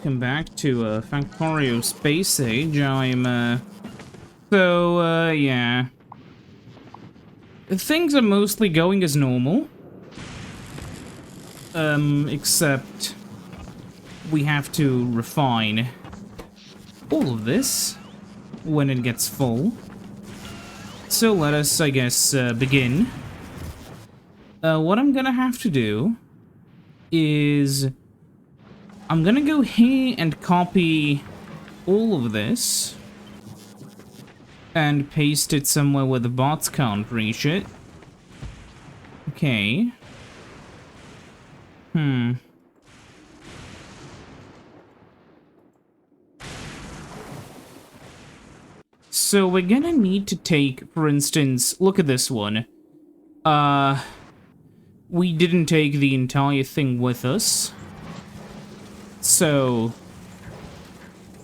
welcome back to Factorio Space Age. Yeah. Things are mostly going as normal. Except we have to refine all of this when it gets full. So let us, I guess, begin. What I'm gonna have to do is I'm gonna go here and copy all of this and paste it somewhere where the bots can't reach it. Okay. So we're gonna need to take, for instance, look at this one. We didn't take the entire thing with us. So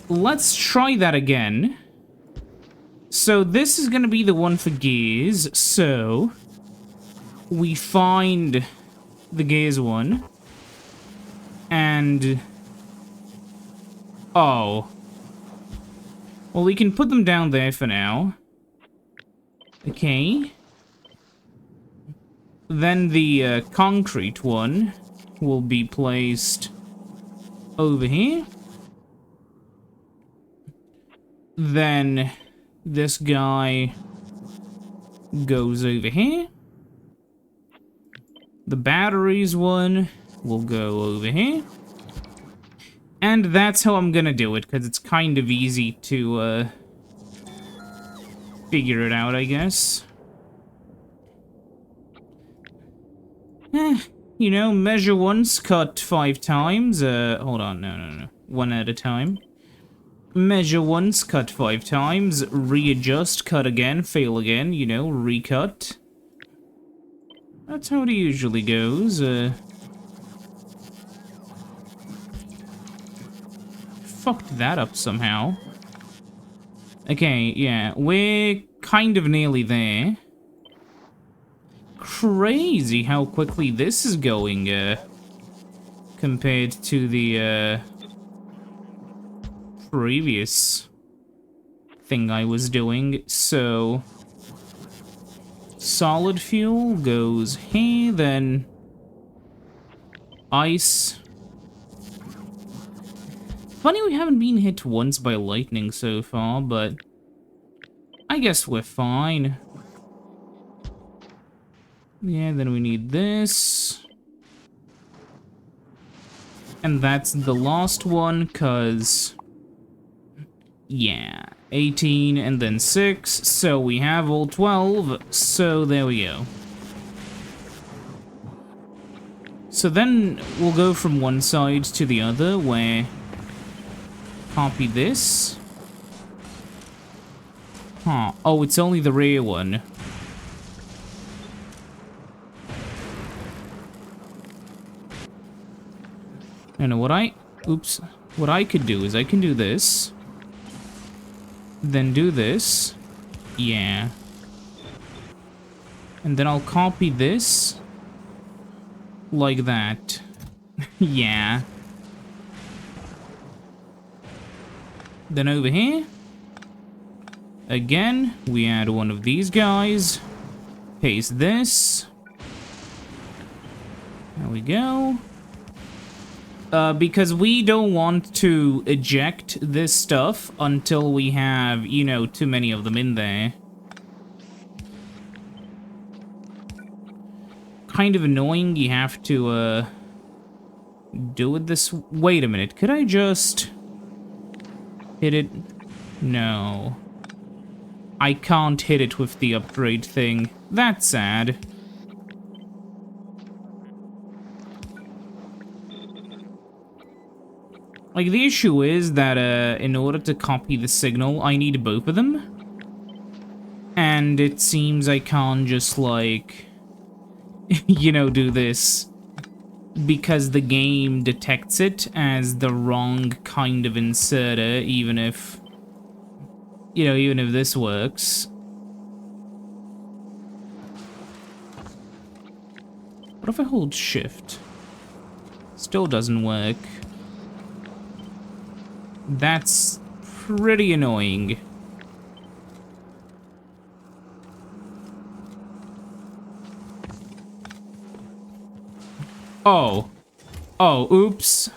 let's try that again. So this is gonna be the one for gears. So we find the gears one. And oh. Well, we can put them down there for now. Okay. Then the concrete one will be placed over here. Then this guy goes over here. The batteries one will go over here. And that's how I'm gonna do it, because it's kind of easy to figure it out, I guess. You know, measure once, cut 5 times. Hold on, no. One at a time. Measure once, cut 5 times. Readjust, cut again, fail again, you know, recut. That's how it usually goes. Fucked that up somehow. Okay, yeah, we're kind of nearly there. Crazy how quickly this is going, compared to the, previous thing I was doing. So, solid fuel goes here, then ice. Funny we haven't been hit once by lightning so far, but I guess we're fine. Yeah, then we need this. And that's the last one, cause yeah, 18 and then 6, so we have all 12, so there we go. So then we'll go from one side to the other, where copy this. Huh, oh, it's only the rear one. And what I could do is I can do this. Then do this. Yeah. And then I'll copy this. Like that. Yeah. Then over here. Again, we add one of these guys. Paste this. There we go. Because we don't want to eject this stuff until we have, you know, too many of them in there. Kind of annoying, you have to, do it this... Wait a minute, could I just hit it? No. I can't hit it with the upgrade thing. That's sad. Like, the issue is that, in order to copy the signal, I need both of them. And it seems I can't just, like, you know, do this. Because the game detects it as the wrong kind of inserter, even if, you know, even if this works. What if I hold shift? Still doesn't work. That's pretty annoying. Oh. Oh, oops.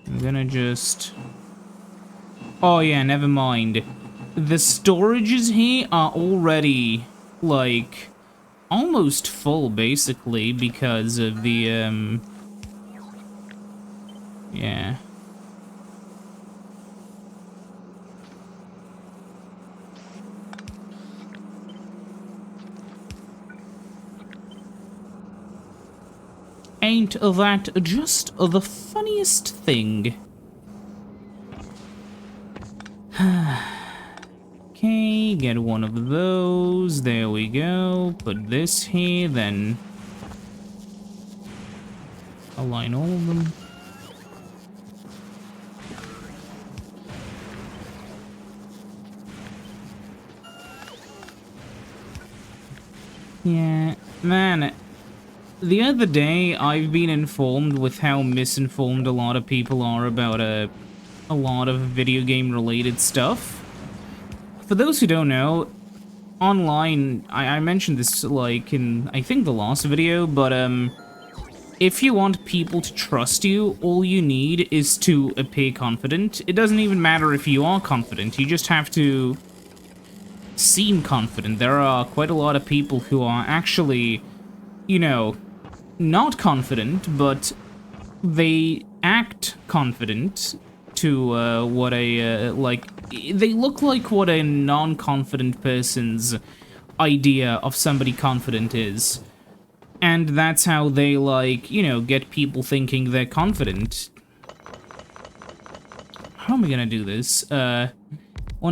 I'm gonna just... Oh yeah, never mind. The storages here are already, like, almost full, basically, because of the, yeah. Ain't that just the funniest thing? Okay, get one of those. There we go. Put this here, then align all of them. Yeah, man. The other day, I've been informed with how misinformed a lot of people are about a lot of video game related stuff. For those who don't know, online, I mentioned this like in, I think, the last video, but if you want people to trust you, all you need is to appear confident. It doesn't even matter if you are confident, you just have to seem confident. There are quite a lot of people who are actually, you know, not confident, but they act confident to what a, like, they look like what a non-confident person's idea of somebody confident is. And that's how they, like, you know, get people thinking they're confident. How am I gonna do this? 1,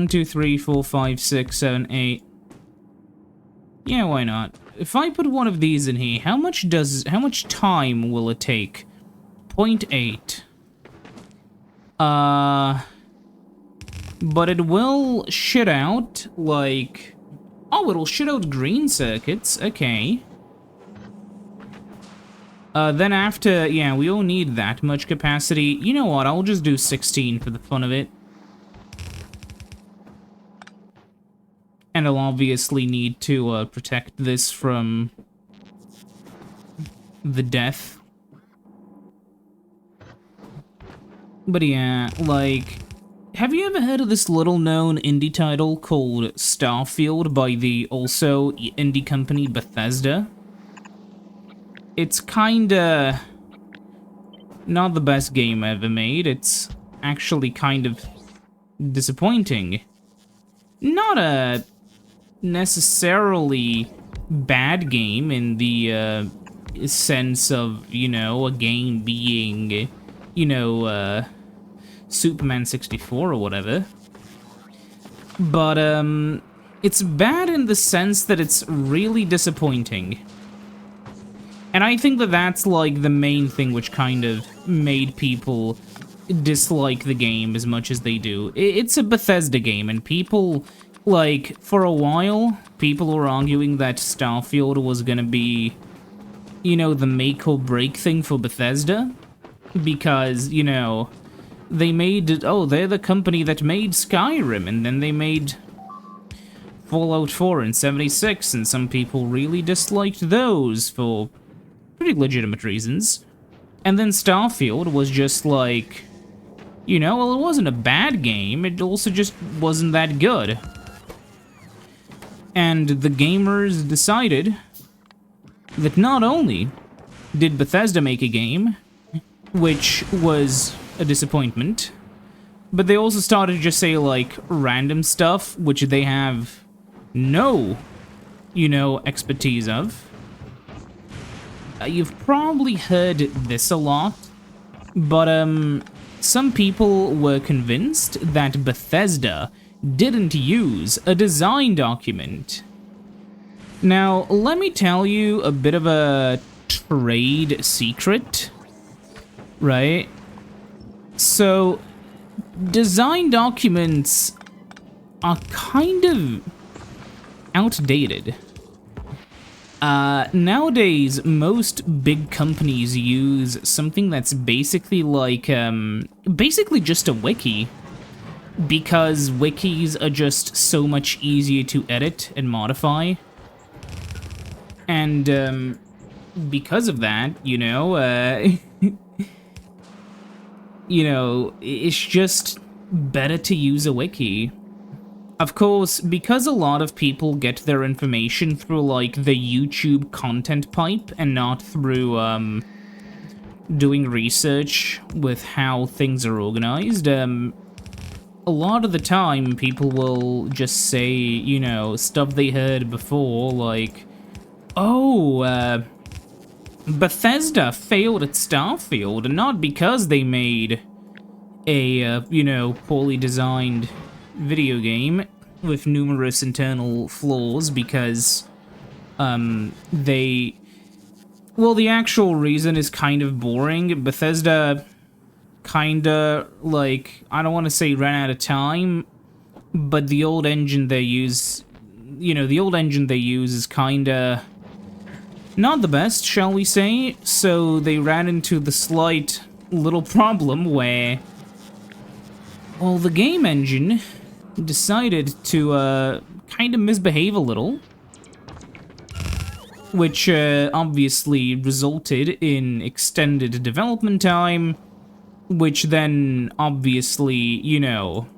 2, 3, 4, 5, 6, 7, 8. Yeah, why not? If I put one of these in here, how much time will it take? 0.8. But it will shit out, like... Oh, it'll shit out green circuits, okay. Then after, yeah, we all need that much capacity. You know what, I'll just do 16 for the fun of it. And I'll obviously need to, protect this from the death. But yeah, like, have you ever heard of this little-known indie title called Starfield by the also indie company Bethesda? It's kinda not the best game ever made. It's actually kind of disappointing. Not a necessarily bad game in the sense of, you know, a game being, you know, Superman 64 or whatever. But, it's bad in the sense that it's really disappointing. And I think that that's, like, the main thing which kind of made people dislike the game as much as they do. It's a Bethesda game, and people, like, for a while, people were arguing that Starfield was gonna be, you know, the make or break thing for Bethesda. Because, you know, they made, oh, they're the company that made Skyrim, and then they made Fallout 4 and 76, and some people really disliked those for pretty legitimate reasons. And then Starfield was just like, you know, well, it wasn't a bad game, it also just wasn't that good. And the gamers decided that not only did Bethesda make a game, which was a disappointment, but they also started to just say, like, random stuff, which they have no, you know, expertise of. You've probably heard this a lot, but, some people were convinced that Bethesda didn't use a design document. Now, let me tell you a bit of a trade secret, right? So, design documents are kind of outdated. Nowadays, most big companies use something that's basically like, basically just a wiki. Because wikis are just so much easier to edit and modify. And, because of that, you know, you know, it's just better to use a wiki. Of course, because a lot of people get their information through, like, the YouTube content pipe and not through, doing research with how things are organized, a lot of the time people will just say, you know, stuff they heard before, like, oh, Bethesda failed at Starfield, and not because they made a, you know, poorly designed video game with numerous internal flaws, because, the actual reason is kind of boring. Bethesda kinda, like, I don't want to say ran out of time, but the old engine they use, you know, the old engine they use is kinda not the best, shall we say, so they ran into the slight little problem where, well, the game engine decided to, kind of misbehave a little, which, obviously resulted in extended development time, which then, obviously, you know,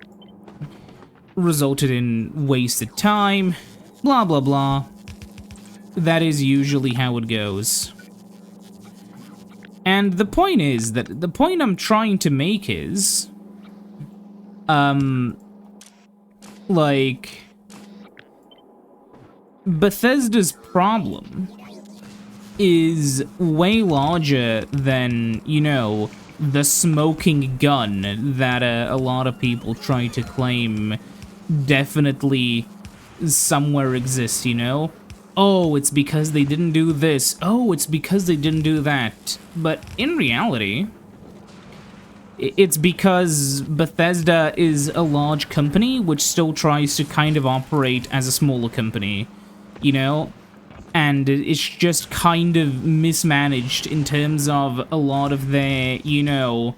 resulted in wasted time, blah blah blah. That is usually how it goes. And the point is that, the point I'm trying to make is, like, Bethesda's problem is way larger than, you know, the smoking gun that a lot of people try to claim definitely somewhere exists, you know? Oh, it's because they didn't do this. Oh, it's because they didn't do that. But in reality, it's because Bethesda is a large company which still tries to kind of operate as a smaller company, you know? And it's just kind of mismanaged in terms of a lot of their, you know,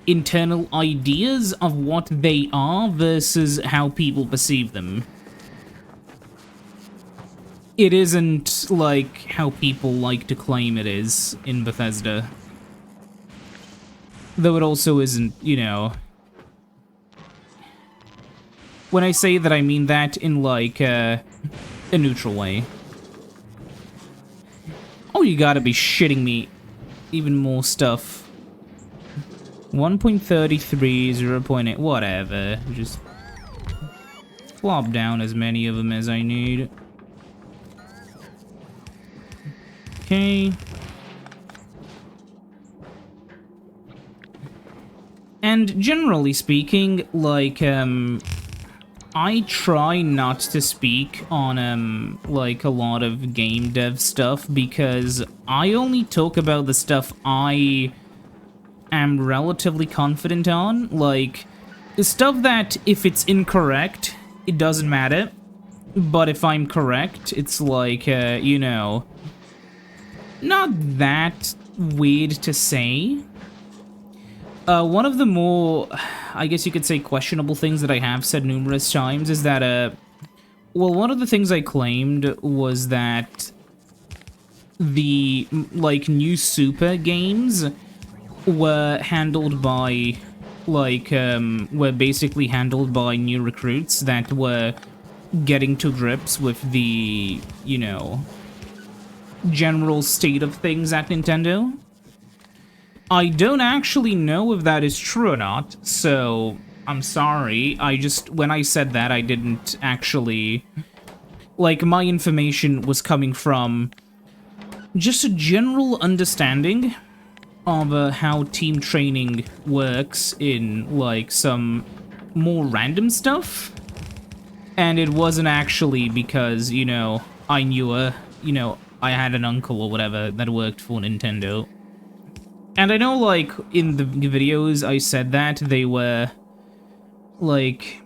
internal ideas of what they are versus how people perceive them. It isn't like how people like to claim it is in Bethesda. Though it also isn't, you know. When I say that, I mean that in, like, a neutral way. Oh, you gotta be shitting me. Even more stuff. 1.33, 0.8, whatever. Just plop down as many of them as I need. Okay. And generally speaking, like, I try not to speak on, like, a lot of game dev stuff, because I only talk about the stuff I am relatively confident on. Like, the stuff that, if it's incorrect, it doesn't matter. But if I'm correct, it's like, you know, not that weird to say. One of the more, I guess you could say, questionable things that I have said numerous times is that, well, one of the things I claimed was that the, like, new Super games were handled by, like, were basically handled by new recruits that were getting to grips with the, you know, general state of things at Nintendo. I don't actually know if that is true or not, so I'm sorry. When I said that, I didn't actually, like, my information was coming from just a general understanding of how team training works in, like, some more random stuff. And it wasn't actually because, you know, I knew you know, I had an uncle or whatever that worked for Nintendo. And I know, like, in the videos I said that, they were, like,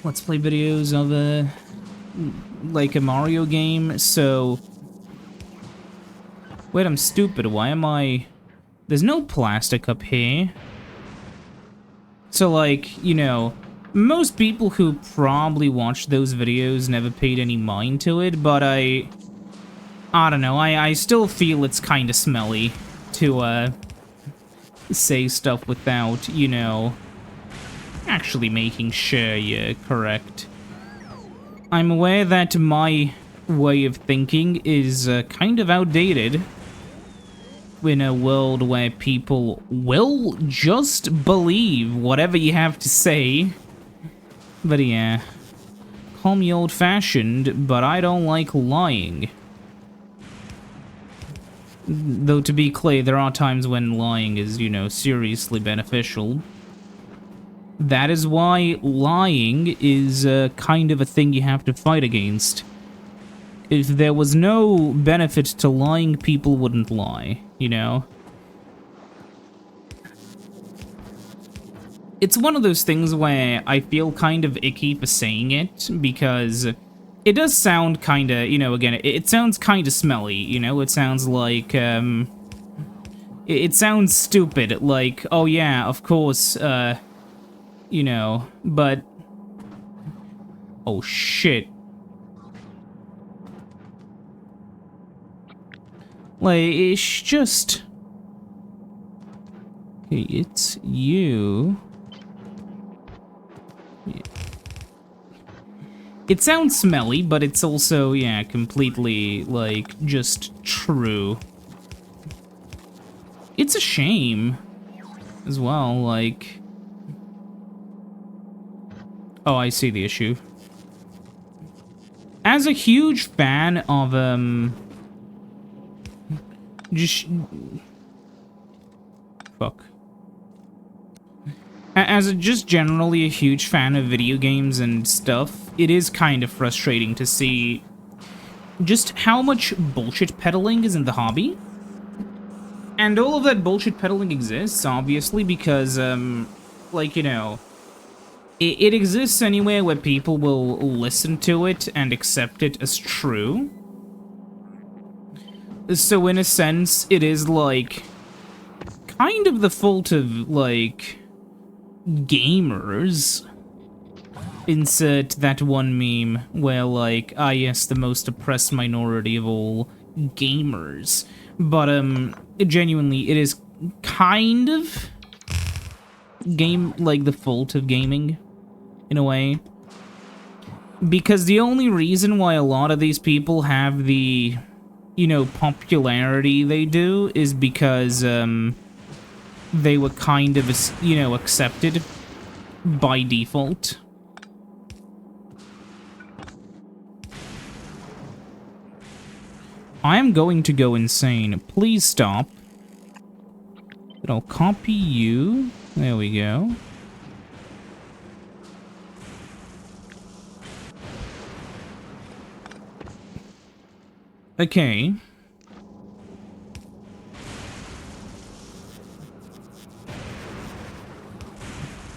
let's play videos of like, a Mario game, so Wait, I'm stupid. Why am I... There's no plastic up here. So, like, you know, most people who probably watched those videos never paid any mind to it, but I don't know, I still feel it's kind of smelly to, say stuff without, you know, actually making sure you're correct. I'm aware that my way of thinking is kind of outdated in a world where people will just believe whatever you have to say. But yeah, call me old-fashioned, but I don't like lying. Though to be clear, there are times when lying is, you know, seriously beneficial. That is why lying is kind of a thing you have to fight against. If there was no benefit to lying, people wouldn't lie, you know? It's one of those things where I feel kind of icky for saying it, because it does sound kind of, you know, again, it sounds kind of smelly, you know? It sounds like, it sounds stupid, like, oh yeah, of course, you know, but... Oh shit. Like, it's just... Okay, it's you. Yeah. It sounds smelly, but it's also, yeah, completely, like, just true. It's a shame, as well, like... Oh, I see the issue. As a huge fan of, just... Fuck. As just generally a huge fan of video games and stuff, it is kind of frustrating to see just how much bullshit peddling is in the hobby. And all of that bullshit peddling exists, obviously, because, like, you know, it exists anywhere where people will listen to it and accept it as true. So in a sense, it is, like, kind of the fault of, like, gamers. Insert that one meme where, like, ah yes, the most oppressed minority of all, gamers. But, genuinely, it is kind of like, the fault of gaming, in a way. Because the only reason why a lot of these people have the, you know, popularity they do is because, they were kind of, you know, accepted by default. I am going to go insane. Please stop. But I'll copy you. There we go. Okay.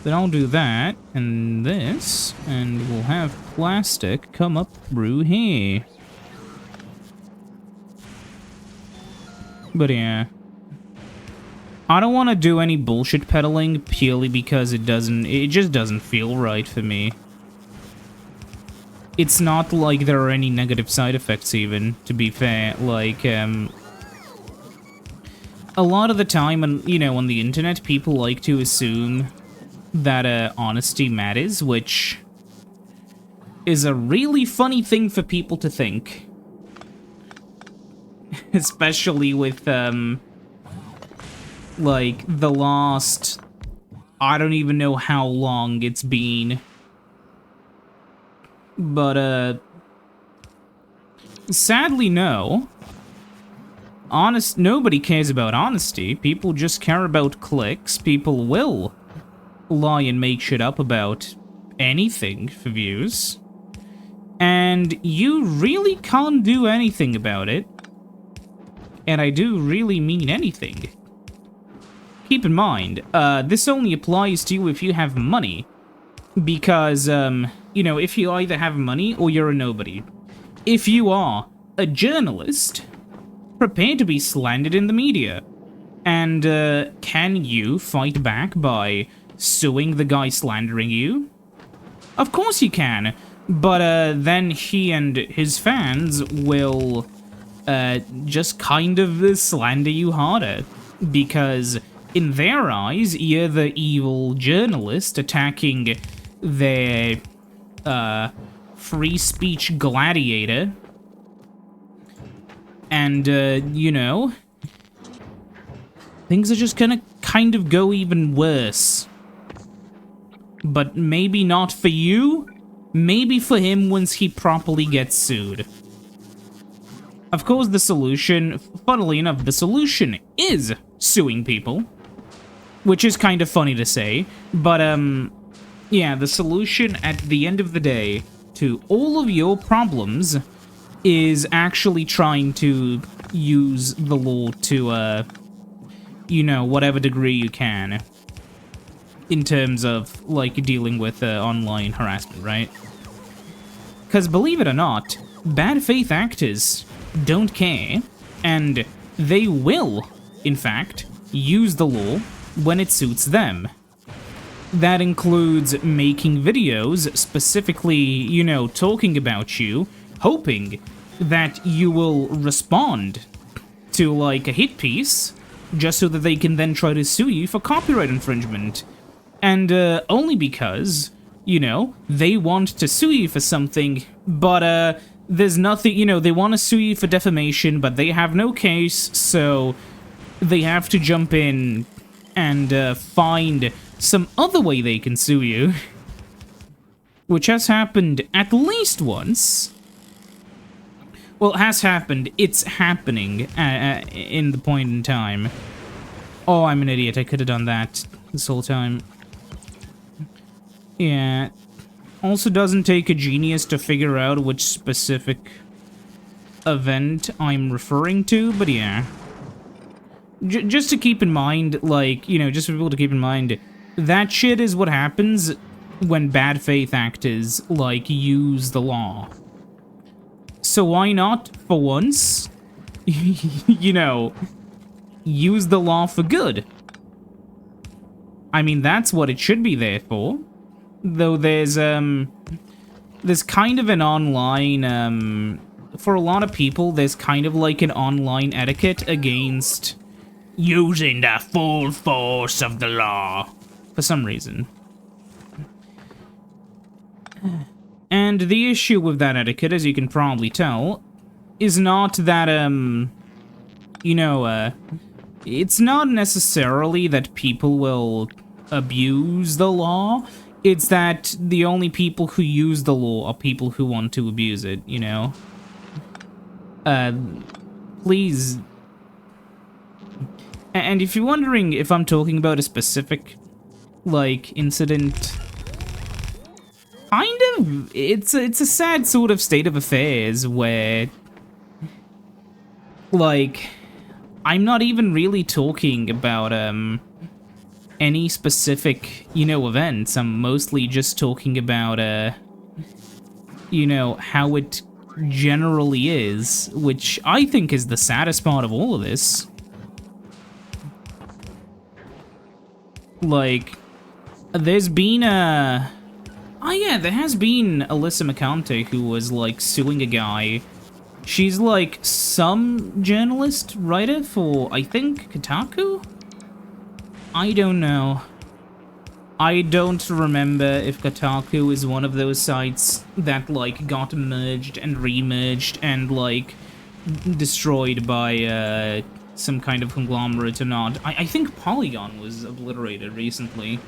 Then I'll do that, and this, and we'll have plastic come up through here. But yeah. I don't want to do any bullshit peddling purely because it just doesn't feel right for me. It's not like there are any negative side effects even, to be fair. Like, a lot of the time, you know, on the internet, people like to assume that honesty matters, which is a really funny thing for people to think. Especially with, like, the last... I don't even know how long it's been. But, sadly, no. Nobody cares about honesty. People just care about clicks. People will lie and make shit up about anything for views. And you really can't do anything about it. And I do really mean anything. Keep in mind, this only applies to you if you have money. Because, you know, if you either have money or you're a nobody. If you are a journalist, prepare to be slandered in the media. And can you fight back by suing the guy slandering you? Of course you can, but then he and his fans will just kind of slander you harder, because in their eyes, you're the evil journalist attacking their free speech gladiator. And, you know, things are just gonna kind of go even worse. But maybe not for you, maybe for him once he properly gets sued. Of course, the solution, funnily enough, the solution is suing people. Which is kind of funny to say, but, yeah, the solution at the end of the day to all of your problems is actually trying to use the law to, you know, whatever degree you can. In terms of, like, dealing with online harassment, right? Because believe it or not, bad faith actors don't care, and they will, in fact, use the law when it suits them. That includes making videos specifically, you know, talking about you, hoping that you will respond to, like, a hit piece, just so that they can then try to sue you for copyright infringement. And only because, you know, they want to sue you for something, but there's nothing, you know, they want to sue you for defamation, but they have no case, so they have to jump in and find some other way they can sue you. Which has happened at least once. Well, it has happened. It's happening in the point in time. Oh, I'm an idiot. I could have done that this whole time. Yeah. Also doesn't take a genius to figure out which specific event I'm referring to, but yeah. Just to keep in mind, like, you know, just for people to keep in mind, that shit is what happens when bad faith actors, like, use the law. So why not, for once, you know, use the law for good? I mean, that's what it should be there for. Though there's kind of an online, for a lot of people, there's kind of like an online etiquette against using the full force of the law, for some reason. And the issue with that etiquette, as you can probably tell, is not that, you know, it's not necessarily that people will abuse the law. It's that the only people who use the law are people who want to abuse it, you know? Please. And if you're wondering if I'm talking about a specific, like, incident, kind of, it's a sad sort of state of affairs where, like, I'm not even really talking about, any specific, you know, events. I'm mostly just talking about, you know, how it generally is, which I think is the saddest part of all of this. Like, there's been a... Oh yeah, there has been Alyssa McCante who was, like, suing a guy. She's, like, some journalist writer for, I think, Kotaku? I don't know. I don't remember if Kotaku is one of those sites that, like, got merged and remerged and, like, destroyed by, some kind of conglomerate or not. I think Polygon was obliterated recently.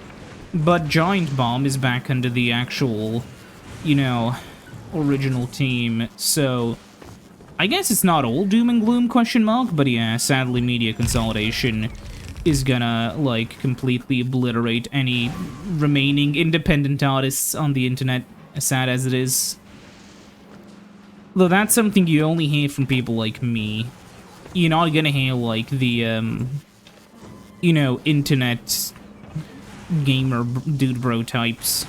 But Giant Bomb is back under the actual, you know, original team, so I guess it's not all doom and gloom, question mark, but yeah, sadly media consolidation is gonna, like, completely obliterate any remaining independent artists on the internet, as sad as it is. Though that's something you only hear from people like me. You're not gonna hear, like, the, you know, internet gamer dude bro types,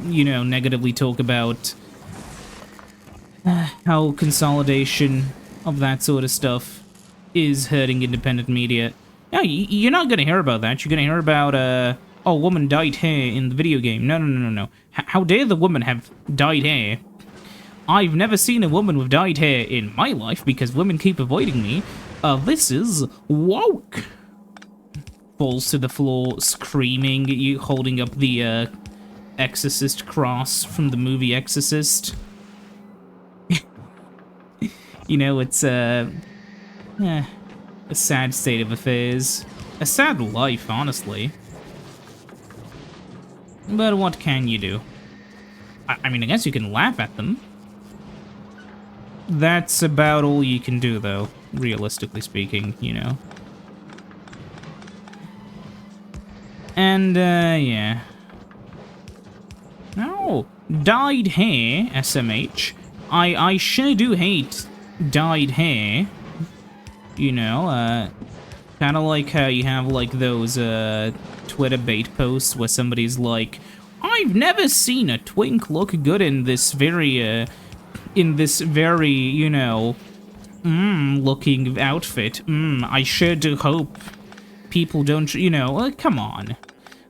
you know, negatively talk about how consolidation of that sort of stuff is hurting independent media. No, you're not gonna hear about that. You're gonna hear about, oh, woman dyed hair in the video game. No, no, no, no, no. How dare the woman have dyed hair? I've never seen a woman with dyed hair in my life because women keep avoiding me. This is woke. Falls to the floor, screaming, you holding up the, Exorcist cross from the movie Exorcist. You know, it's, a sad state of affairs. A sad life, honestly. But what can you do? I mean, I guess you can laugh at them. That's about all you can do, though, realistically speaking, you know. And, yeah. Oh, dyed hair, SMH. I sure do hate dyed hair. You know, kind of like how you have, like, those, Twitter bait posts where somebody's like, I've never seen a twink look good in this very, you know, looking outfit. I sure do hope people don't, you know, come on.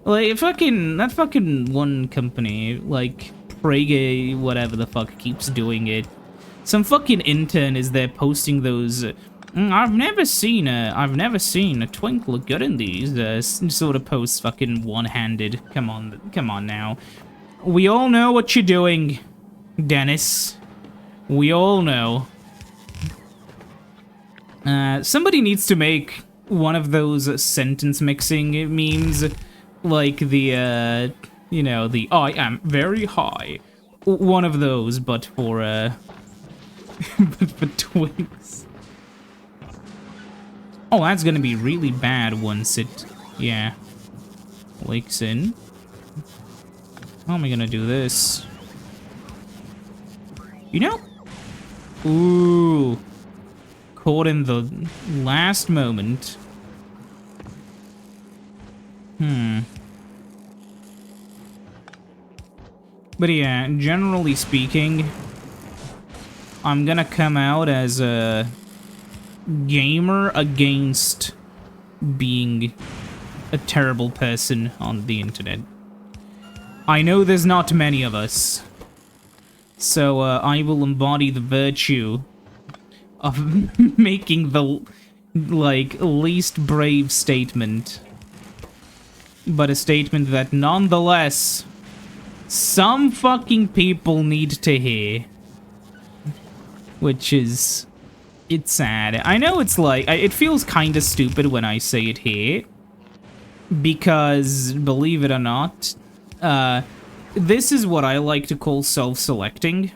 Like, that fucking one company, like, Prege, whatever the fuck, keeps doing it. Some fucking intern is there posting those, I've never seen a twink look good in these, sort of posts, fucking one-handed. Come on now. We all know what you're doing, Dennis. We all know. Somebody needs to make one of those sentence mixing memes, like the, you know, the I am very high. One of those, but for, but for twinks. Oh, that's gonna be really bad once it, yeah, leaks in. How am I gonna do this? You know? Ooh. Caught in the last moment. But yeah, generally speaking, I'm gonna come out as a gamer against being a terrible person on the internet. I know there's not many of us, so I will embody the virtue of making the, like, least brave statement, but a statement that nonetheless some fucking people need to hear, which is, it's sad. I know it's like, it feels kind of stupid when I say it here, because, believe it or not, this is what I like to call self-selecting.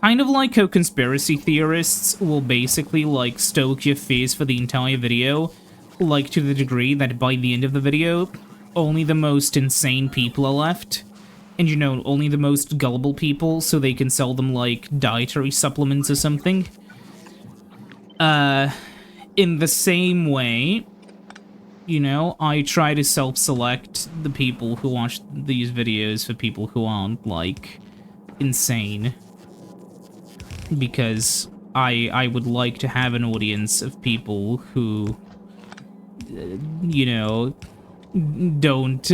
Kind of like how conspiracy theorists will basically, like, stoke your fears for the entire video, like, to the degree that by the end of the video, only the most insane people are left. And, you know, only the most gullible people, so they can sell them, like, dietary supplements or something. In the same way, you know, I try to self-select the people who watch these videos for people who aren't, like, insane. Because I would like to have an audience of people who, you know, don't,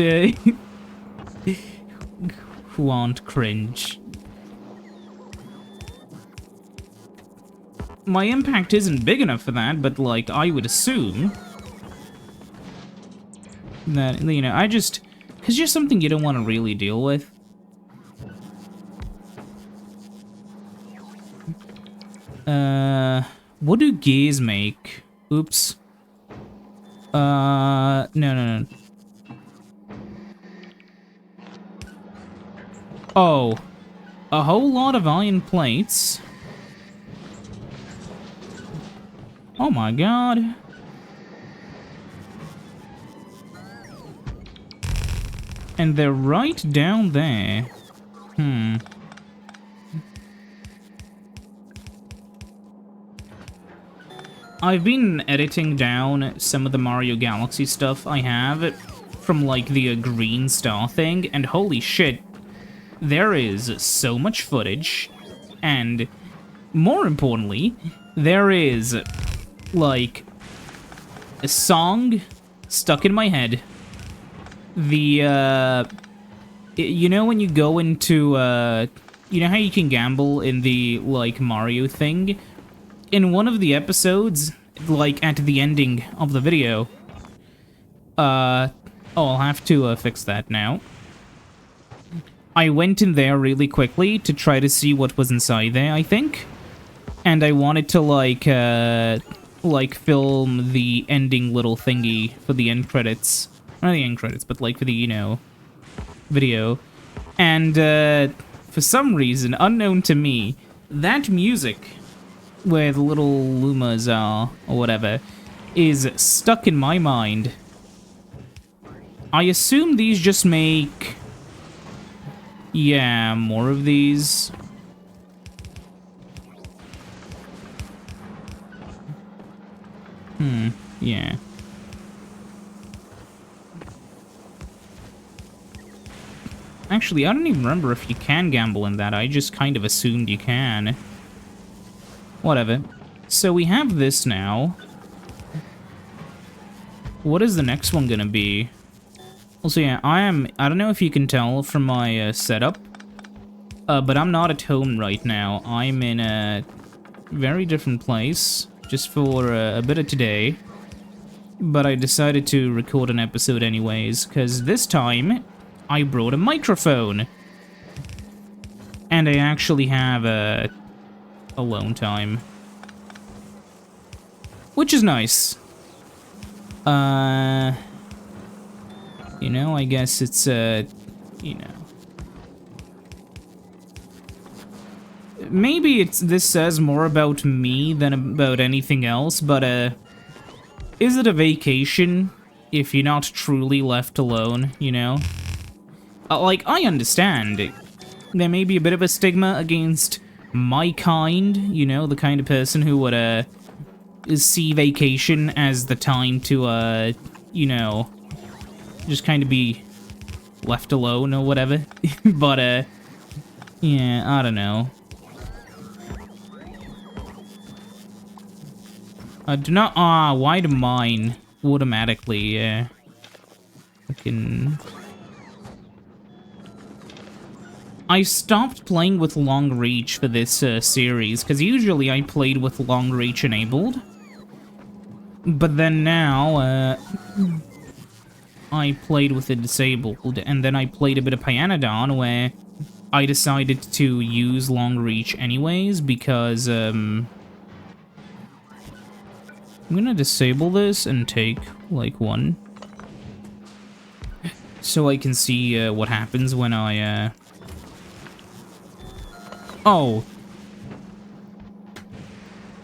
who aren't cringe. My impact isn't big enough for that, but, like, I would assume that, you know, because you're something you don't want to really deal with. What do gears make? Oops. No. Oh. A whole lot of iron plates. Oh my god. And they're right down there. I've been editing down some of the Mario Galaxy stuff I have from, like, the green star thing, and holy shit, there is so much footage, and more importantly, there is like, a song stuck in my head. You know when you go into, you know how you can gamble in the, like, Mario thing? In one of the episodes, like, at the ending of the video, oh, I'll have to, fix that now. I went in there really quickly to try to see what was inside there, I think. And I wanted to, like, film the ending little thingy for the end credits. Not the end credits, but, like, for the, you know, video. And, for some reason, unknown to me, that music, where the little Lumas are, or whatever, is stuck in my mind. I assume these just make... yeah, more of these. Yeah. Actually, I don't even remember if you can gamble in that. I just kind of assumed you can. Whatever. So we have this now. What is the next one gonna be? Also, yeah, I don't know if you can tell from my setup, but I'm not at home right now. I'm in a very different place, just for a bit of today. But I decided to record an episode anyways, because this time, I brought a microphone. And I actually have alone time. Which is nice. You know, I guess it's, you know. Maybe this says more about me than about anything else, but, is it a vacation if you're not truly left alone, you know? Like, I understand. There may be a bit of a stigma against my kind, you know, the kind of person who would, see vacation as the time to, you know, just kind of be left alone or whatever. But, yeah, I don't know. Do not, why do mine automatically, fucking... I stopped playing with long reach for this, series, because usually I played with long reach enabled. But then now, I played with it disabled, and then I played a bit of Pyanodon where I decided to use long reach anyways, because, I'm gonna disable this and take, like, one. So I can see, what happens when I, Oh.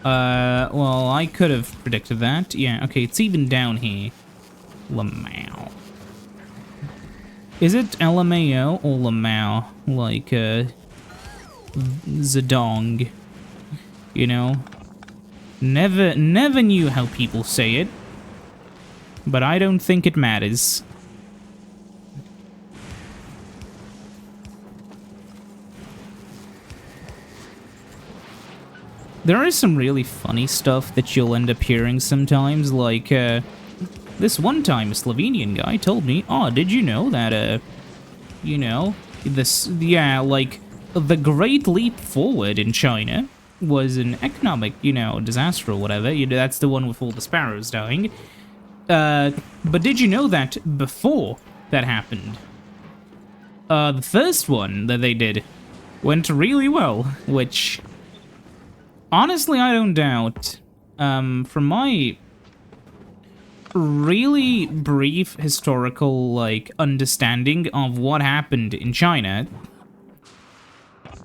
Well, I could have predicted that. Yeah, okay, it's even down here. Lamau. Is it LMAO or Lamau? Like, Zedong. You know? Never knew how people say it. But I don't think it matters. There is some really funny stuff that you'll end up hearing sometimes, like, this one time a Slovenian guy told me, oh, did you know that, you know, yeah, like, the Great Leap Forward in China was an economic, you know, disaster or whatever. That's the one with all the sparrows dying. But did you know that before that happened, the first one that they did went really well, which... honestly, I don't doubt. From my really brief historical, like, understanding of what happened in China,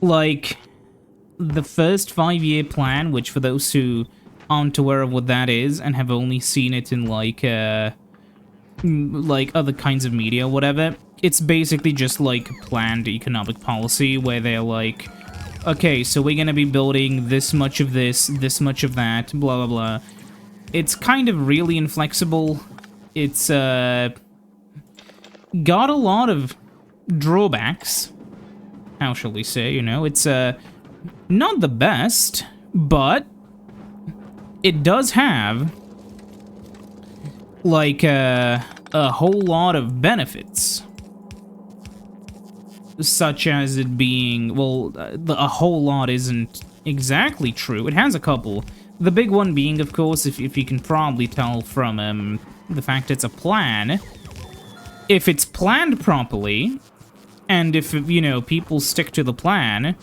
like, the first 5-year plan, which for those who aren't aware of what that is and have only seen it in, like other kinds of media or whatever, it's basically just, like, planned economic policy where they're like, okay, so we're gonna be building this much of this much of that, blah, blah, blah. It's kind of really inflexible. It's, got a lot of drawbacks. How shall we say, you know? It's, not the best, but it does have, like, a whole lot of benefits. Such as it being, well, a whole lot isn't exactly true. It has a couple. The big one being, of course, if you can probably tell from the fact it's a plan, if it's planned properly, and if, you know, people stick to the plan,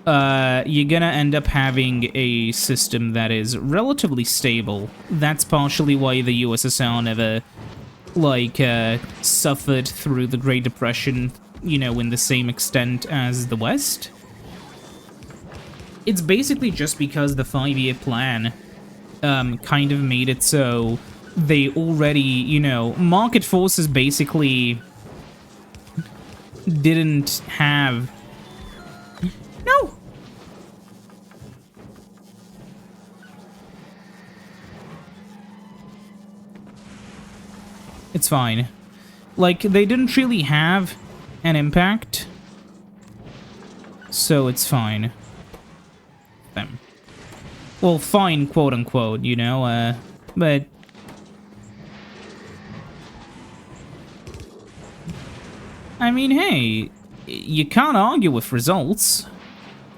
you're gonna end up having a system that is relatively stable. That's partially why the USSR never, like, suffered through the Great Depression, you know, in the same extent as the West. It's basically just because the 5-year plan kind of made it so they already, you know, market forces basically didn't have... No! It's fine. Like, they didn't really have an impact, so it's fine. Them. Well, fine, quote-unquote, you know, but... I mean, hey, you can't argue with results.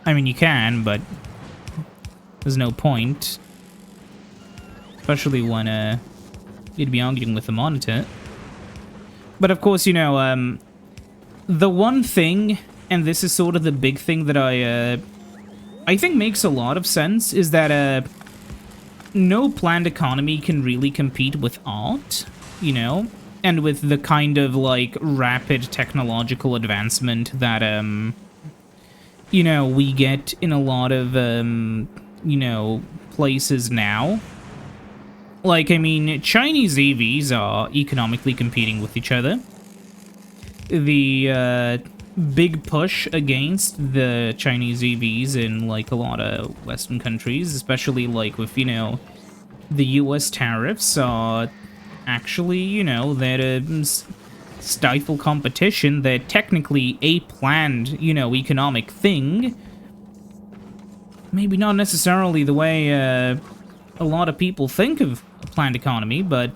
I mean, you can, but there's no point. Especially when, you'd be arguing with the monitor. But of course, you know, the one thing, and this is sort of the big thing that I think makes a lot of sense, is that, no planned economy can really compete with art, you know? And with the kind of, like, rapid technological advancement that, you know, we get in a lot of, you know, places now. Like, I mean, Chinese EVs are economically competing with each other. The, big push against the Chinese EVs in, like, a lot of Western countries, especially, like, with, you know, the US tariffs are actually, you know, they're stifle competition. They're technically a planned, you know, economic thing. Maybe not necessarily the way a lot of people think of a planned economy, but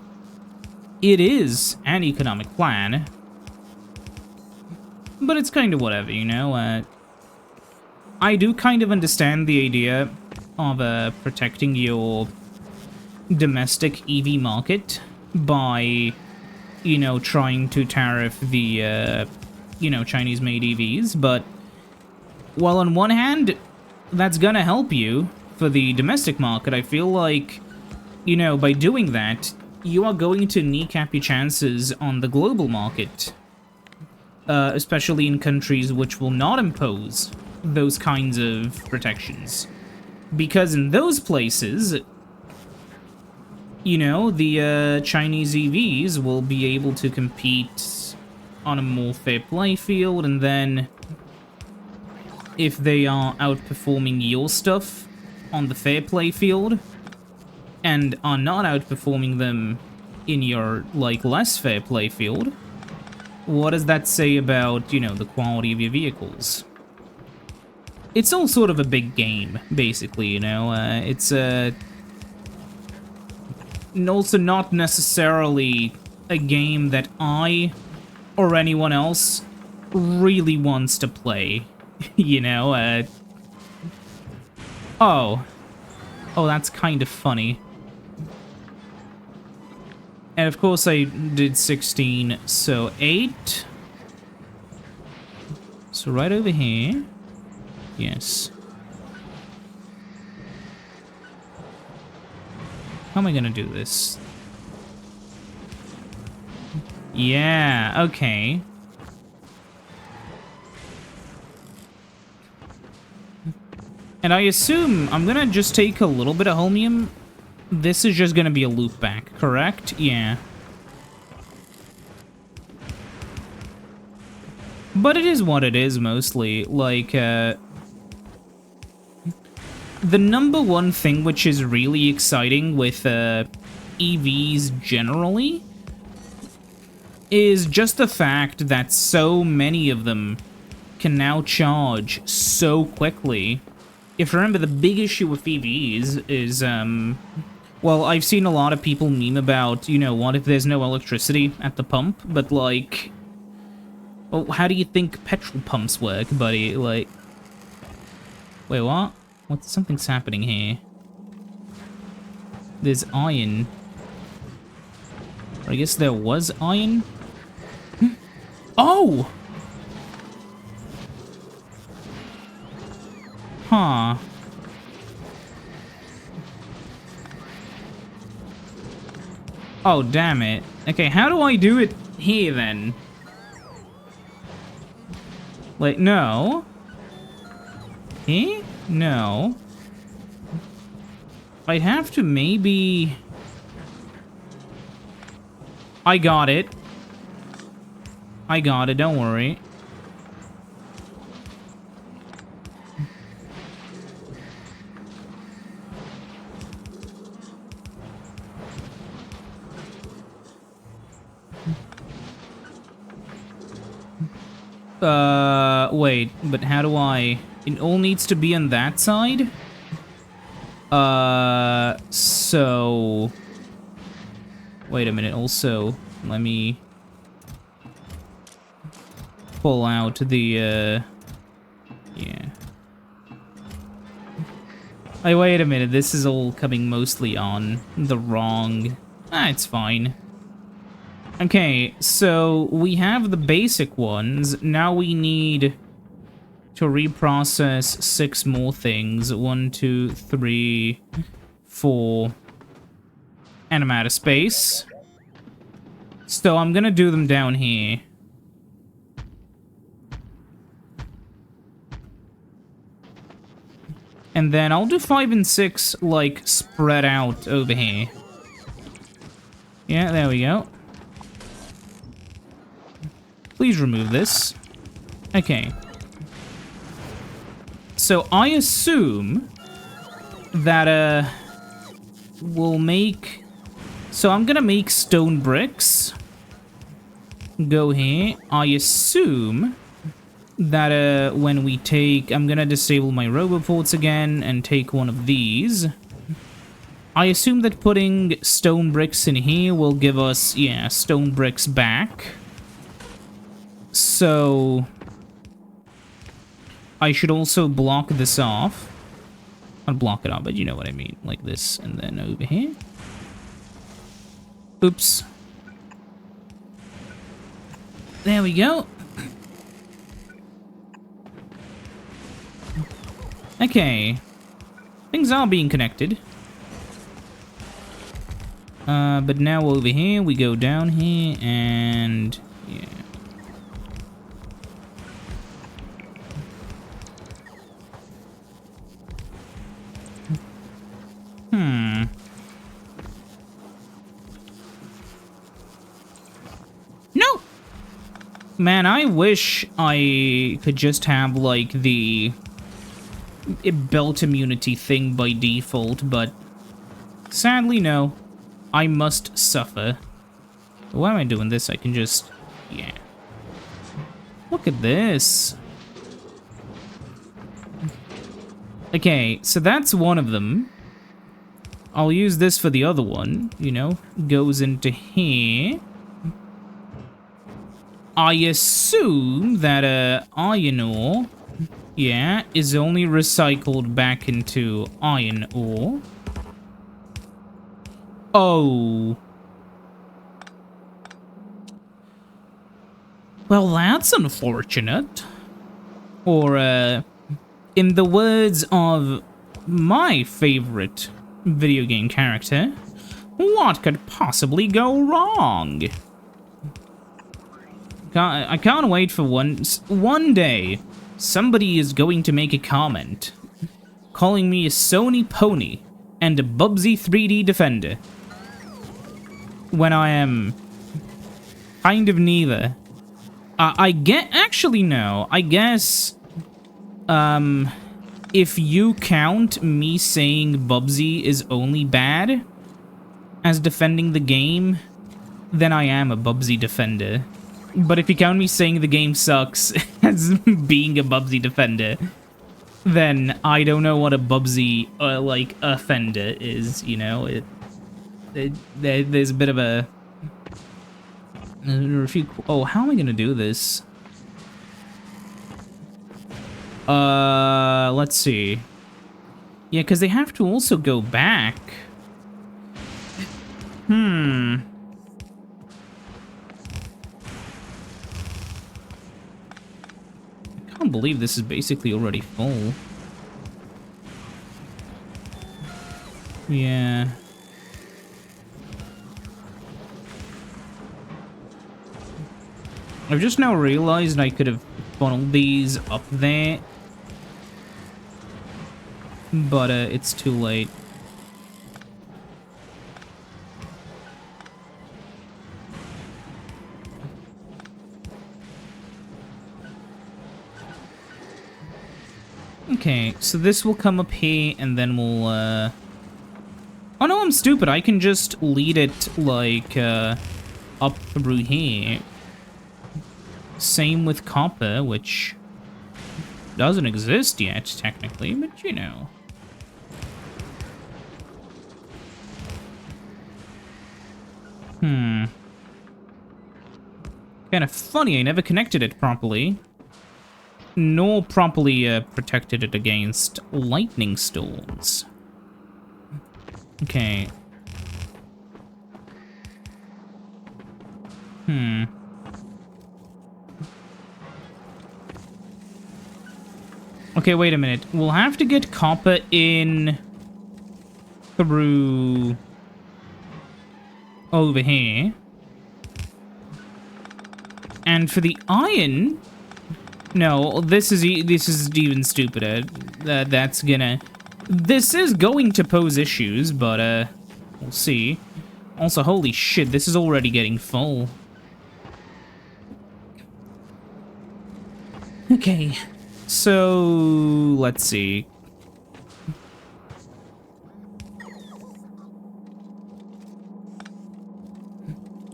it is an economic plan. But it's kind of whatever, you know? I do kind of understand the idea of protecting your domestic EV market by, you know, trying to tariff the, you know, Chinese-made EVs, but while on one hand, that's gonna help you for the domestic market, I feel like, you know, by doing that, you are going to kneecap your chances on the global market. Especially in countries which will not impose those kinds of protections. Because in those places, you know, the Chinese EVs will be able to compete on a more fair play field, and then if they are outperforming your stuff on the fair play field, and are not outperforming them in your, like, less fair play field, what does that say about, you know, the quality of your vehicles? It's all sort of a big game, basically, you know? It's, also not necessarily a game that I, or anyone else, really wants to play, you know? Oh, that's kind of funny. And of course I did 16, so 8. So right over here. Yes. How am I gonna do this? Yeah, okay. And I assume I'm gonna just take a little bit of holmium. This is just gonna be a loop back, correct? Yeah. But it is what it is, mostly. Like, the number one thing which is really exciting with, EVs generally is just the fact that so many of them can now charge so quickly if you remember, the big issue with EVs is, well, I've seen a lot of people meme about, you know, what if there's no electricity at the pump, but, like, well, how do you think petrol pumps work, buddy? Like, wait, what? Something's happening here. There's iron. I guess there was iron? Oh! Huh. Oh, damn it. Okay, how do I do it here, then? Wait, no. Here? No. I'd have to maybe... I got it. Don't worry. Wait, but how do I... It all needs to be on that side? So... Wait a minute, also, let me... pull out the, yeah. Hey, wait a minute, this is all coming mostly on the wrong... it's fine. Okay, so we have the basic ones. Now we need to reprocess 6 more things. 1, 2, 3, 4. And I'm out of space. So I'm gonna do them down here. And then I'll do 5 and 6, like, spread out over here. Yeah, there we go. Please remove this. Okay. So I assume that, we'll make... So I'm gonna make stone bricks. Go here. I assume that, when we take... I'm gonna disable my roboports again and take one of these. I assume that putting stone bricks in here will give us, yeah, stone bricks back. So... I should also block this off. Not block it off, but you know what I mean. Like this, and then over here. Oops. There we go. Okay. Things are being connected. But now over here, we go down here, and... yeah. No! Man, I wish I could just have, like, the belt immunity thing by default, but sadly, no. I must suffer. Why am I doing this? I can just... yeah. Look at this. Okay, so that's one of them. I'll use this for the other one, you know. Goes into here. I assume that, iron ore, yeah, is only recycled back into iron ore. Oh. Well, that's unfortunate. Or, in the words of my favorite video game character, what could possibly go wrong? I can't wait for one day somebody is going to make a comment calling me a Sony pony and a Bubsy 3D Defender when I am kind of neither. Actually, no. I guess, if you count me saying Bubsy is only bad as defending the game, then I am a Bubsy defender. But if you count me saying the game sucks as being a Bubsy defender, then I don't know what a Bubsy, like, offender is, you know? There's a bit of a... Oh, how am I gonna do this? Let's see. Yeah, because they have to also go back. I can't believe this is basically already full. Yeah. I've just now realized I could have funneled these up there. But, it's too late. Okay, so this will come up here, and then we'll, Oh no, I'm stupid. I can just lead it, like, up through here. Same with copper, which doesn't exist yet, technically, but you know. Kind of funny, I never connected it properly. Nor properly protected it against lightning storms. Okay. Okay, wait a minute. We'll have to get copper in through over here. And for the iron, no, this is even stupider. This is going to pose issues, but we'll see. Also, holy shit, this is already getting full. Okay, so let's see.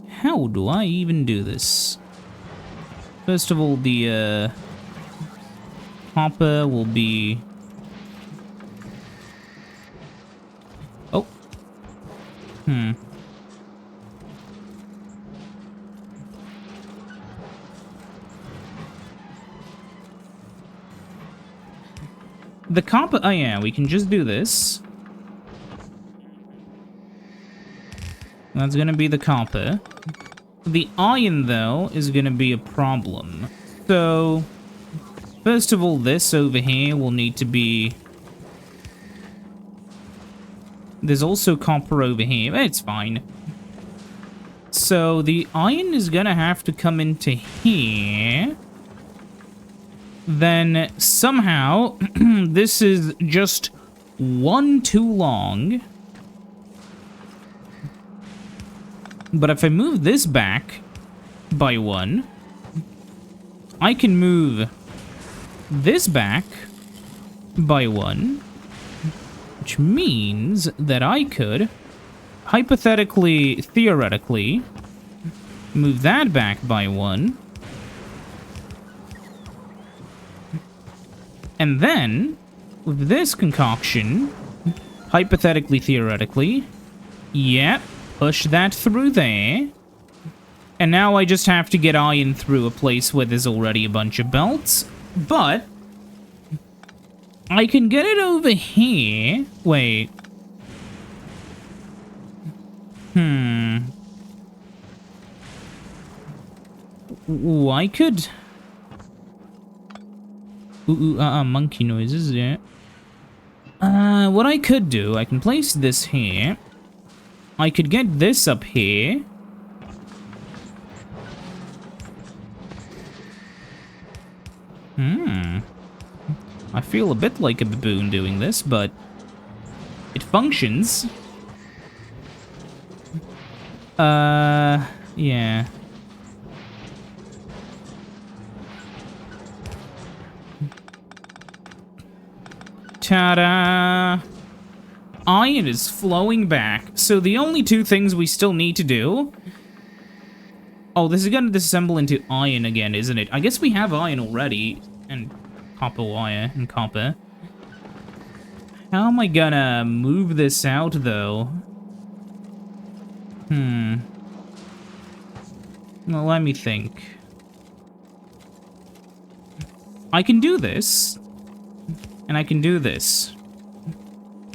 How do I even do this? First of all, the copper will be... Oh. The copper... Oh yeah, we can just do this. That's gonna be the copper. The iron, though, is gonna be a problem. So, first of all, this over here will need to be... There's also copper over here. It's fine. So, the iron is gonna have to come into here. Then, somehow, this is just one too long. But if I move this back by one, I can move this back by one, which means that I could, hypothetically, theoretically, move that back by one. And then, with this concoction, hypothetically, theoretically, yep. Push that through there. And now I just have to get iron through a place where there's already a bunch of belts. But I can get it over here. Wait. Ooh, I could... monkey noises, yeah. What I could do, I can place this here. I could get this up here. I feel a bit like a baboon doing this, but it functions. Yeah. Ta-da! Iron is flowing back. So the only two things we still need to do... Oh, this is going to disassemble into iron again, isn't it? I guess we have iron already. And copper wire and copper. How am I gonna move this out, though? Well, let me think. I can do this. And I can do this.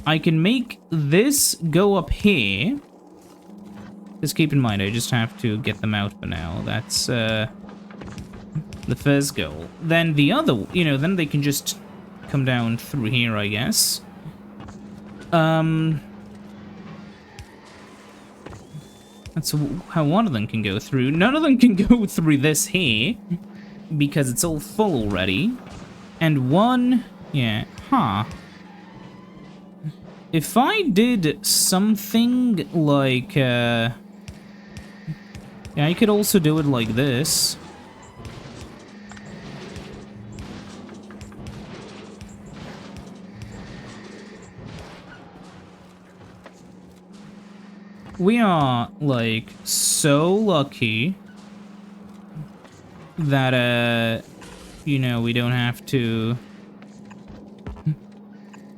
I can make this go up here. Just keep in mind, I just have to get them out for now. That's, the first goal. Then the other, you know, then they can just come down through here, I guess. That's how one of them can go through. None of them can go through this here, because it's all full already. And one, yeah, huh. If I did something like, yeah, I could also do it like this. We are, like, so lucky that, you know, we don't have to...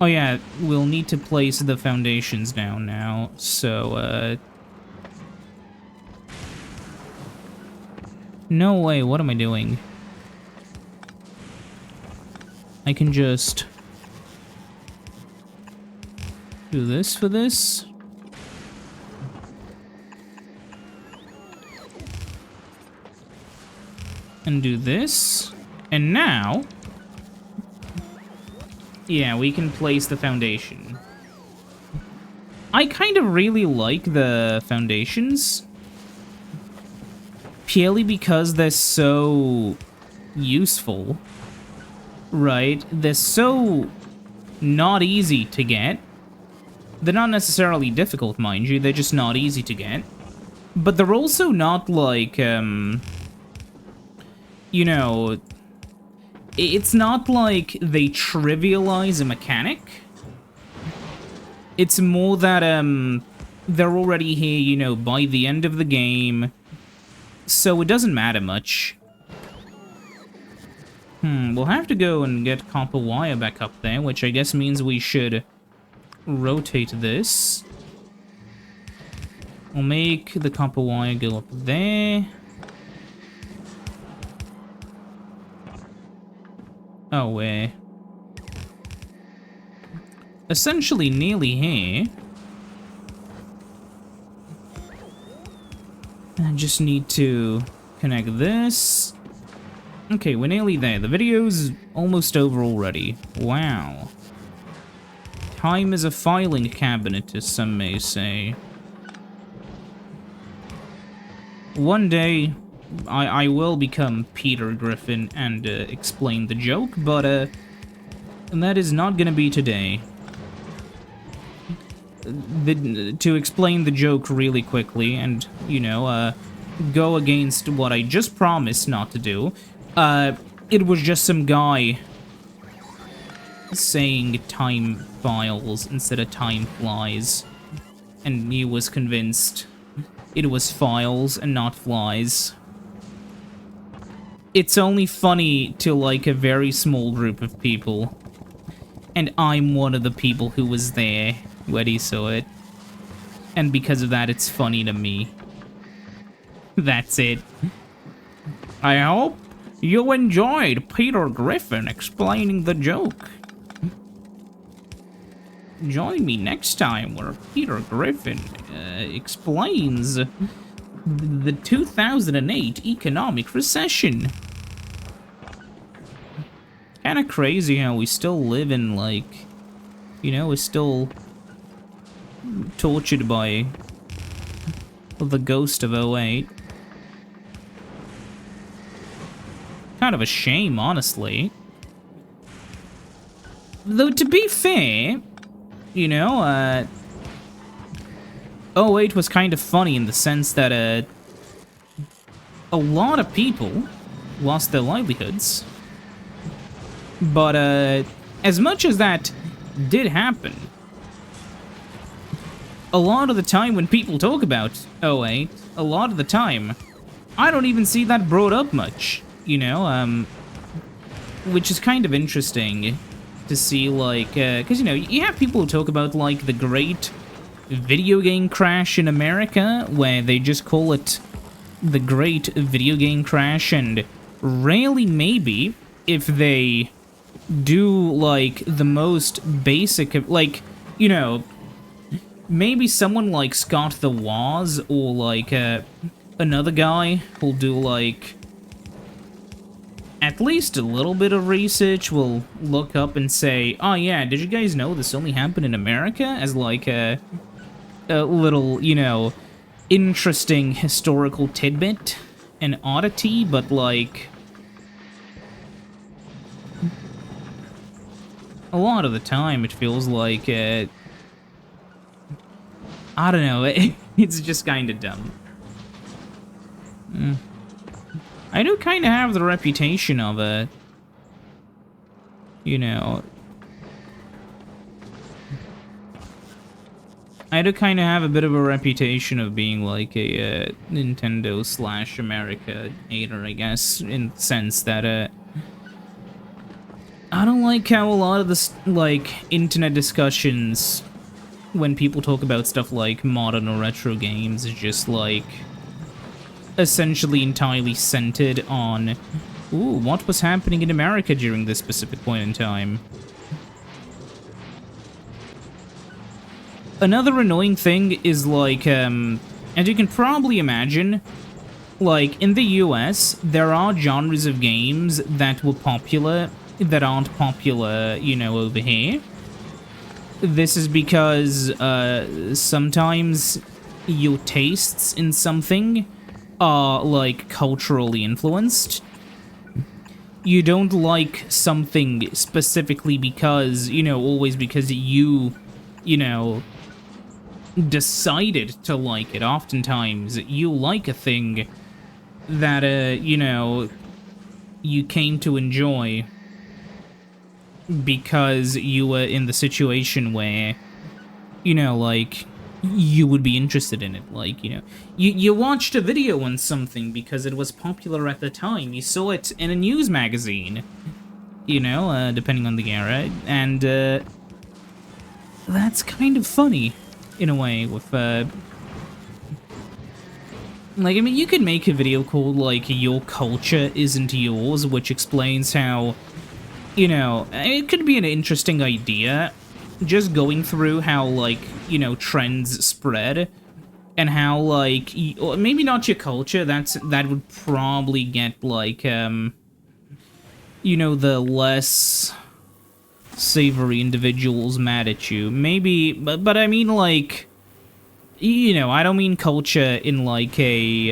Oh yeah, we'll need to place the foundations down now, so, no way, what am I doing? I can just... do this for this? And do this. And now... yeah, we can place the foundation. I kind of really like the foundations. Purely because they're so useful. Right? They're so not easy to get. They're not necessarily difficult, mind you. They're just not easy to get. But they're also not like, you know, it's not like they trivialize a mechanic. It's more that, they're already here, you know, by the end of the game. So it doesn't matter much. We'll have to go and get copper wire back up there, which I guess means we should rotate this. We'll make the copper wire go up there. Oh, we're essentially nearly here. I just need to connect this. Okay, we're nearly there. The video's almost over already. Wow. Time is a filing cabinet, as some may say. One day, I will become Peter Griffin and explain the joke, but and that is not gonna be today. To explain the joke really quickly and, you know, go against what I just promised not to do, it was just some guy saying time files instead of time flies, and he was convinced it was files and not flies. It's only funny to, like, a very small group of people. And I'm one of the people who was there when he saw it. And because of that, it's funny to me. That's it. I hope you enjoyed Peter Griffin explaining the joke. Join me next time where Peter Griffin explains the 2008 economic recession. Kinda crazy how we still live in, like, you know, we're still tortured by the ghost of '08. Kind of a shame, honestly. Though, to be fair, you know, '08 was kind of funny in the sense that, a lot of people lost their livelihoods. But, as much as that did happen, a lot of the time when people talk about '08, a lot of the time, I don't even see that brought up much, you know, which is kind of interesting. to see, like, because, you know, you have people who talk about, like, the great video game crash in America, where they just call it the great video game crash, and rarely, maybe, if they do, like, the most basic, like, you know, maybe someone like Scott the Woz, or, like, another guy who'll do, like, at least a little bit of research, will look up and say, oh yeah, did you guys know this only happened in America? As, like, a little, you know, interesting historical tidbit, an oddity, but, like, a lot of the time it feels like, I don't know, it's just kind of dumb. I do kind of have the reputation of a, you know, I do kind of have a bit of a reputation of being like a Nintendo/America hater, I guess, in the sense that, I don't like how a lot of this, like, internet discussions, when people talk about stuff like modern or retro games, is just, like, essentially entirely centered on, ooh, what was happening in America during this specific point in time. Another annoying thing is, like, as you can probably imagine, like, in the US, there are genres of games that were popular that aren't popular, you know, over here. This is because, sometimes your tastes in something are, like, culturally influenced. You don't like something specifically because, you know, always because you know, decided to like it. Oftentimes, you like a thing that, you know, you came to enjoy because you were in the situation where, you know, like, you would be interested in it. Like, you know, you watched a video on something because it was popular at the time. You saw it in a news magazine, you know, depending on the era. And, that's kind of funny, in a way, with, like, I mean, you could make a video called, like, Your Culture Isn't Yours, which explains how, you know, it could be an interesting idea, just going through how, like, you know, trends spread, and how, like, maybe not your culture, that would probably get, like, you know, the less savory individuals mad at you. Maybe, but I mean, like, you know, I don't mean culture in, like, a,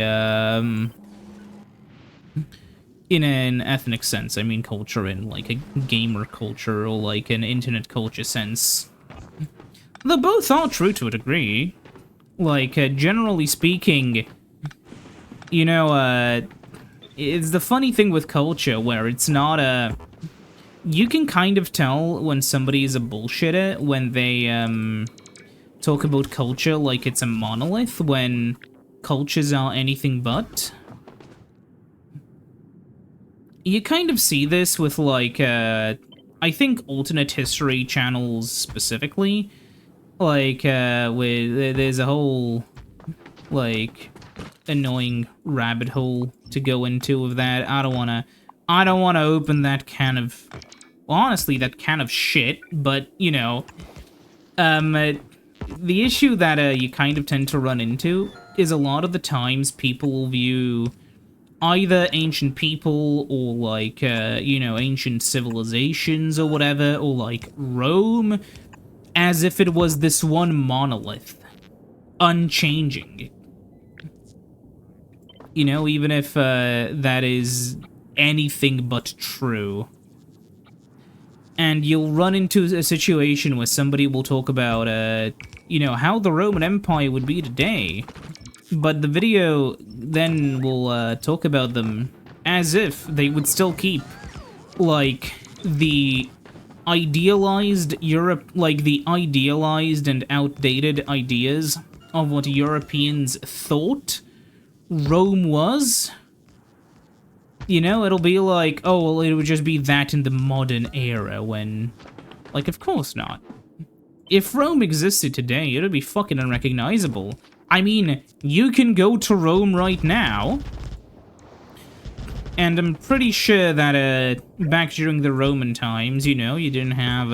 in an ethnic sense. I mean culture in, like, a gamer culture, or, like, an internet culture sense. Though both are true to a degree. Like, generally speaking, you know, it's the funny thing with culture, where it's not a... You can kind of tell when somebody is a bullshitter when they, talk about culture like it's a monolith, when cultures are anything but. You kind of see this with, like, I think alternate history channels specifically. Like, there's a whole, like, annoying rabbit hole to go into of that. I don't wanna open that can of, well, honestly, that can of shit, but, you know, the issue that, you kind of tend to run into is a lot of the times people will view either ancient people, or, like, you know, ancient civilizations or whatever, or, like, Rome, as if it was this one monolith, unchanging. You know, even if, that is anything but true. And you'll run into a situation where somebody will talk about, you know, how the Roman Empire would be today. But the video then will, talk about them as if they would still keep, like, the idealized Europe, like, the idealized and outdated ideas of what Europeans thought Rome was. You know, it'll be like, oh, well, it would just be that in the modern era, when Like, of course not. If Rome existed today, it would be fucking unrecognizable. I mean, you can go to Rome right now, and I'm pretty sure that, back during the Roman times, you know, you didn't have,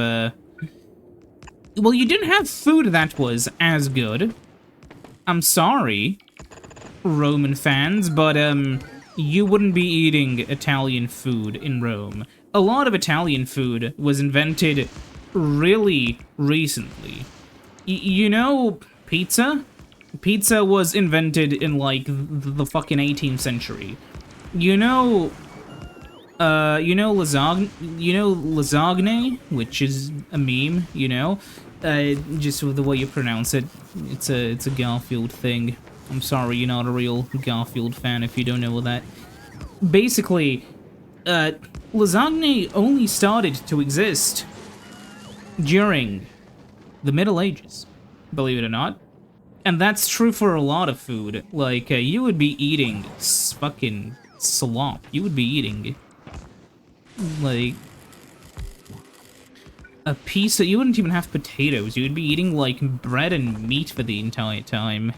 well, you didn't have food that was as good. I'm sorry, Roman fans, but, you wouldn't be eating Italian food in Rome. A lot of Italian food was invented really recently. You know pizza? Pizza was invented in, like, the fucking 18th century. You know lasagne, which is a meme, you know? Just with the way you pronounce it, it's a Garfield thing. I'm sorry, you're not a real Garfield fan if you don't know that. Basically, lasagne only started to exist during the Middle Ages, believe it or not. And that's true for a lot of food. Like, you would be eating fucking slop. You would be eating, like, a piece of... You wouldn't even have potatoes. You would be eating, like, bread and meat for the entire time.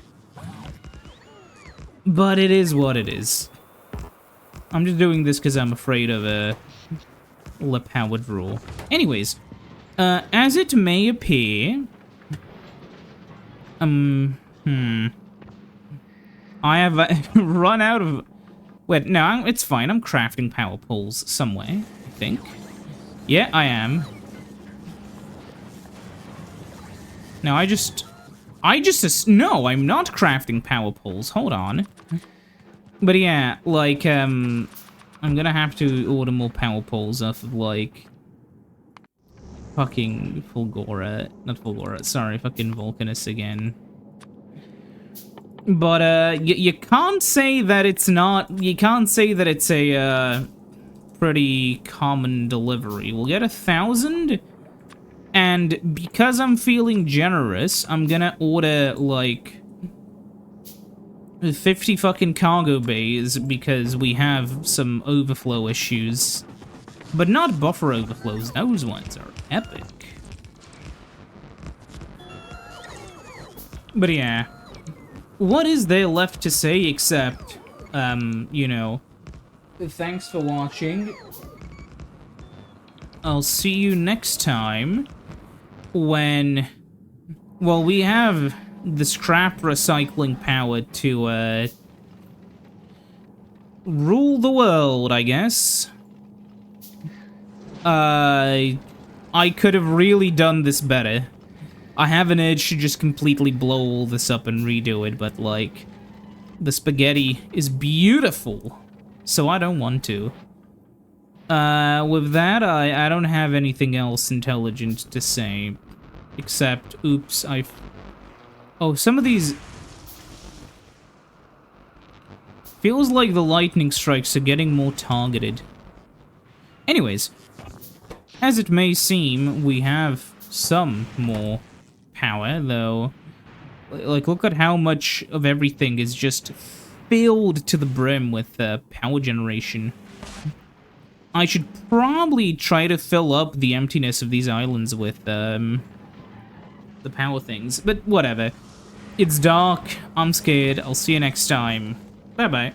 But it is what it is. I'm just doing this because I'm afraid of a powered rule. Anyways, as it may appear... I have run out of... Wait, no, it's fine. I'm crafting power poles somewhere, I think. Yeah, I am. No, no, I'm not crafting power poles. Hold on. But yeah, like, I'm gonna have to order more power poles off of, like, fucking Fulgora. Not Fulgora, sorry, fucking Vulcanus again. But, you can't say that it's not... You can't say that it's a, pretty common delivery. We'll get 1,000... And because I'm feeling generous, I'm gonna order, like, 50 fucking cargo bays because we have some overflow issues. But not buffer overflows, those ones are epic. But yeah, what is there left to say except, you know, thanks for watching. I'll see you next time. When, well, we have the scrap recycling power to, rule the world, I guess. I could have really done this better. I have an urge to just completely blow all this up and redo it, but, like, the spaghetti is beautiful, so I don't want to. With that, I don't have anything else intelligent to say. Except, oops, oh, some of these... Feels like the lightning strikes are getting more targeted. Anyways, as it may seem, we have some more power, though. Like, look at how much of everything is just filled to the brim with, power generation. I should probably try to fill up the emptiness of these islands with, the power things, but whatever. It's dark, I'm scared, I'll see you next time. Bye-bye.